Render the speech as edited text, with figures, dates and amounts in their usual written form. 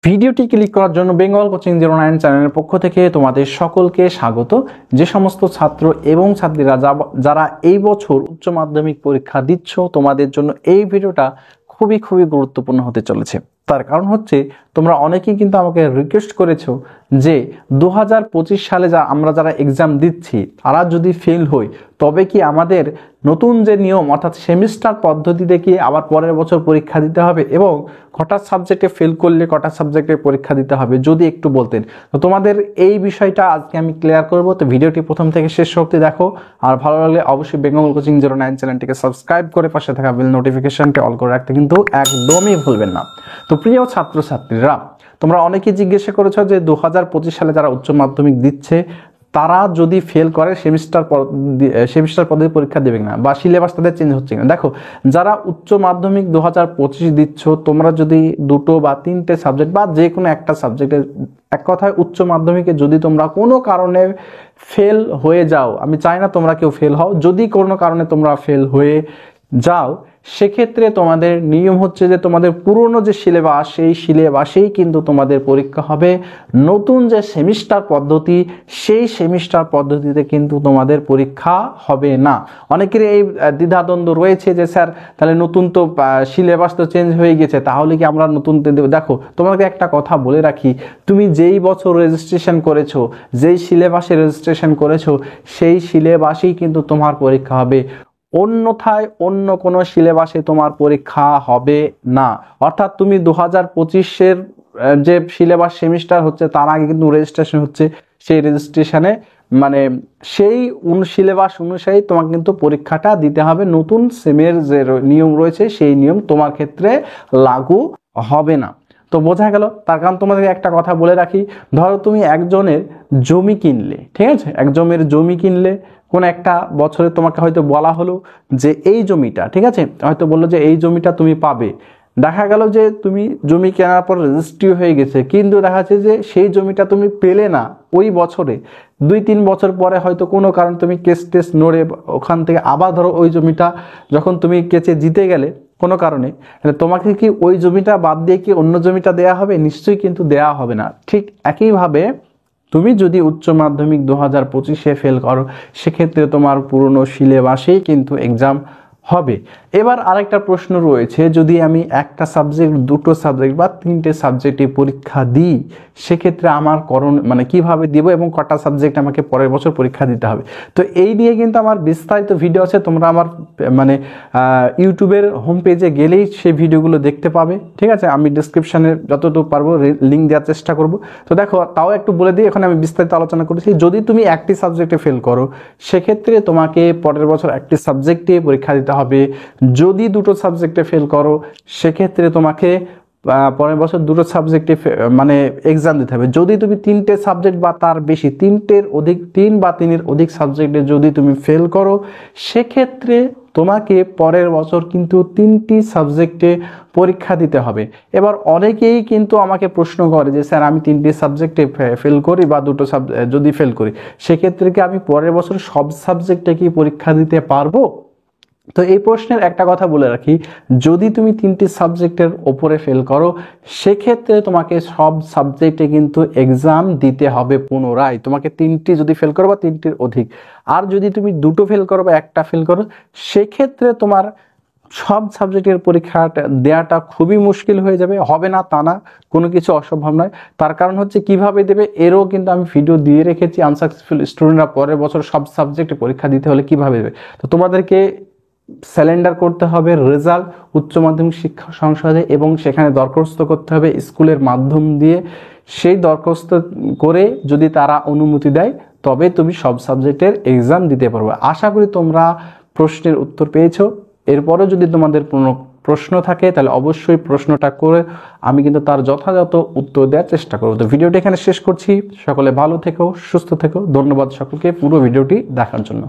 ভিডিওটি ক্লিক করার জন্য বেঙ্গল কোচিং 09 চ্যানেলের পক্ষ থেকে তোমাদের সকলকে স্বাগত। যে সমস্ত ছাত্র এবং ছাত্রীরা যারা এই বছর উচ্চ মাধ্যমিক পরীক্ষা দিচ্ছ, তোমাদের জন্য এই ভিডিওটা খুবই গুরুত্বপূর্ণ হতে চলেছে। তার কারণ হচ্ছে তোমরা অনেকেই কিন্তু আমাকে রিকোয়েস্ট করেছো যে 2025 সালে আমরা যারা এক্সাম দিচ্ছি তারা যদি ফেল হই তবে কি আমাদের নতুন যে নিয়ম অর্থাৎ সেমিস্টার পদ্ধতিতে কি আবার পরের বছর পরীক্ষা দিতে হবে এবং কটা সাবজেক্টে ফেল করলে কটা সাবজেক্টে পরীক্ষা দিতে হবে যদি একটু বলতেন। তো তোমাদের এই বিষয়টা আজকে আমি ক্লিয়ার করব। তো ভিডিওটি প্রথম থেকে শেষ অবধি দেখো, আর ভালো লাগলে অবশ্যই বেঙ্গল কোচিং 09 চ্যানেলটিকে সাবস্ক্রাইব করে পাশে থাকা বেল নোটিফিকেশনকে অল করে রাখতে কিন্তু একদমই ভুলবেন না। তো প্রিয় ছাত্রছাত্রীরা, তোমরা অনেকেই জিজ্ঞাসা করেছো যে 2025 সালে যারা উচ্চ মাধ্যমিক দিচ্ছে তারা যদি ফেল করে সেমিস্টার পদ্ধতি পরীক্ষা দেবে না বা সিলেবাস তাদের চেঞ্জ হচ্ছে না। দেখো, যারা উচ্চ মাধ্যমিক 2025 দিচ্ছ তোমরা যদি দুটো বা তিনটে সাবজেক্ট বা যে কোনো একটা সাবজেক্টে, এক কথায় উচ্চ মাধ্যমিকে যদি তোমরা কোনো কারণে ফেল হয়ে যাও, আমি চাই না তোমরা কেউ ফেল হও, যদি কোনো কারণে তোমরা ফেল হয়ে যাও সেক্ষেত্রে তোমাদের নিয়ম হচ্ছে যে তোমাদের পুরনো যে সিলেবাস সেই সিলেবাসেই কিন্তু তোমাদের পরীক্ষা হবে। নতুন যে সেমিস্টার পদ্ধতি সেই সেমিস্টার পদ্ধতিতে কিন্তু তোমাদের পরীক্ষা হবে না। অনেকেরই এই দ্বিধাদ্বন্দ্ব রয়েছে যে স্যার তাহলে নতুন তো সিলেবাস তো চেঞ্জ হয়ে গেছে, তাহলে কি আমরা নতুন দেব? দেখো, তোমাকে একটা কথা বলে রাখি, তুমি যেই বছর রেজিস্ট্রেশন করেছো, যেই সিলেবাসে রেজিস্ট্রেশন করেছো সেই সিলেবাসেই কিন্তু তোমার পরীক্ষা হবে, অন্যথায় অন্য কোনো সিলেবাসে তোমার পরীক্ষা হবে না। অর্থাৎ তুমি 2025-এর যে সিলেবাস সেমিস্টার হচ্ছে তার আগে কিন্তু রেজিস্ট্রেশন হচ্ছে, সেই রেজিস্ট্রেশনে মানে সেই সিলেবাস অনুযায়ী তোমাকে কিন্তু পরীক্ষাটা দিতে হবে। নতুন সেমের যে নিয়ম রয়েছে সেই নিয়ম তোমার ক্ষেত্রে লাগু হবে না। তো বোঝা গেল। তার কারণ তোমাদেরকে একটা কথা বলে রাখি, ধরো তুমি একজনের জমি কিনলে, ঠিক আছে, একজনের জমি কিনলে কোন একটা বছরে তোমাকে হয়তো বলা হলো যে এই জমিটা, ঠিক আছে, হয়তো বললো যে এই জমিটা তুমি পাবে। দেখা গেল যে তুমি জমি কেনার পর রেজিস্ট্রি হয়ে গেছে, কিন্তু দেখা যাচ্ছে যে সেই জমিটা তুমি পেলে না ওই বছরে। 2-3 বছর পরে হয়তো কোনো কারণ তুমি কেস নড়ে ওখান থেকে আবার ধরো ওই জমিটা যখন তুমি কেসে জিতে গেলে কোনো কারণে, তোমাকে কি ওই জমিটা বাদ দিয়ে কি অন্য জমিটা দেয়া হবে? নিশ্চয়ই কিন্তু দেয়া হবে না। ঠিক একইভাবে তুমি যদি উচ্চ মাধ্যমিক 2025-এ ফেল করো সেক্ষেত্রে তোমার পুরনো সিলেবাসেই কিন্তু এক্সাম হবে। এবার আরেকটা প্রশ্ন রয়েছে, যদি আমি একটা সাবজেক্ট, দুটো সাবজেক্ট বা তিনটে সাবজেক্টে পরীক্ষা দিই সেক্ষেত্রে আমার কিভাবে দিব এবং কটা সাবজেক্ট আমাকে পরের বছর পরীক্ষা দিতে হবে। তো এই নিয়ে কিন্তু আমার বিস্তারিত ভিডিও আছে, তোমরা আমার ইউটিউবের হোম পেজে গেলেই সেই ভিডিওগুলো দেখতে পাবে, ঠিক আছে। আমি ডিসক্রিপশানে যতটুকু পারবো লিঙ্ক দেওয়ার চেষ্টা করব। তো দেখো, তাও একটু বলে দিই, এখন আমি বিস্তারিত আলোচনা করেছি। যদি তুমি একটি সাবজেক্টে ফেল করো সেক্ষেত্রে তোমাকে পরের বছর একটি সাবজেক্টে পরীক্ষা দিতে হবে। যদি দুটো সাবজেক্টে ফেল করো সেক্ষেত্রে তোমাকে পরের বছর দুটো সাবজেক্টে এক্সাম দিতে হবে। যদি তুমি তিনটে সাবজেক্ট বা তার বেশি, 3 বা 3-এর অধিক সাবজেক্টে যদি তুমি ফেল করো সেক্ষেত্রে তোমাকে পরের বছর কিন্তু 3টি সাবজেক্টে পরীক্ষা দিতে হবে। এবার অনেকেই কিন্তু আমাকে প্রশ্ন করে যে স্যার আমি 3টি সাবজেক্টে ফেল করি বা দুটো যদি ফেল করি সেক্ষেত্রে কি আমি পরের বছর সব সাবজেক্টে কি পরীক্ষা দিতে পারবো? তো এই প্রশ্নের একটা কথা বলে রাখি, যদি তুমি 3টি সাবজেক্টের ওপরে ফেল করো সেক্ষেত্রে তোমাকে সব সাবজেক্টে কিন্তু এক্সাম দিতে হবে পুনরায়। তোমাকে 3টি যদি ফেল করো বা 3টির অধিক, আর যদি তুমি দুটো ফেল করো বা একটা ফেল করো সেক্ষেত্রে তোমার সব সাবজেক্টের পরীক্ষাটা দেওয়াটা খুবই মুশকিল হয়ে যাবে। হবে না তা না, কোনো কিছু অসম্ভব নয়। তার কারণ হচ্ছে কিভাবে দেবে এরও কিন্তু আমি ভিডিও দিয়ে রেখেছি। আনসাকসেসফুল স্টুডেন্টরা পরের বছর সব সাবজেক্টে পরীক্ষা দিতে হলে কিভাবে দেবে। তো তোমাদেরকে স্যালেন্ডার করতে হবে রেজাল্ট উচ্চ মাধ্যমিক শিক্ষা সংসদে এবং সেখানে দরখাস্ত করতে হবে স্কুলের মাধ্যম দিয়ে। সেই দরখাস্ত করে যদি তারা অনুমতি দেয় তবে তুমি সব সাবজেক্টের এক্সাম দিতে পারবে। আশা করি তোমরা প্রশ্নের উত্তর পেয়েছো। এরপরেও যদি তোমাদের কোনো প্রশ্ন থাকে তাহলে অবশ্যই প্রশ্নটা করে আমি কিন্তু তার যথাযথ উত্তর দেওয়ার চেষ্টা করব। তো ভিডিওটি এখানে শেষ করছি। সকলে ভালো থেকো, সুস্থ থেকো। ধন্যবাদ সকলকে পুরো ভিডিওটি দেখার জন্য।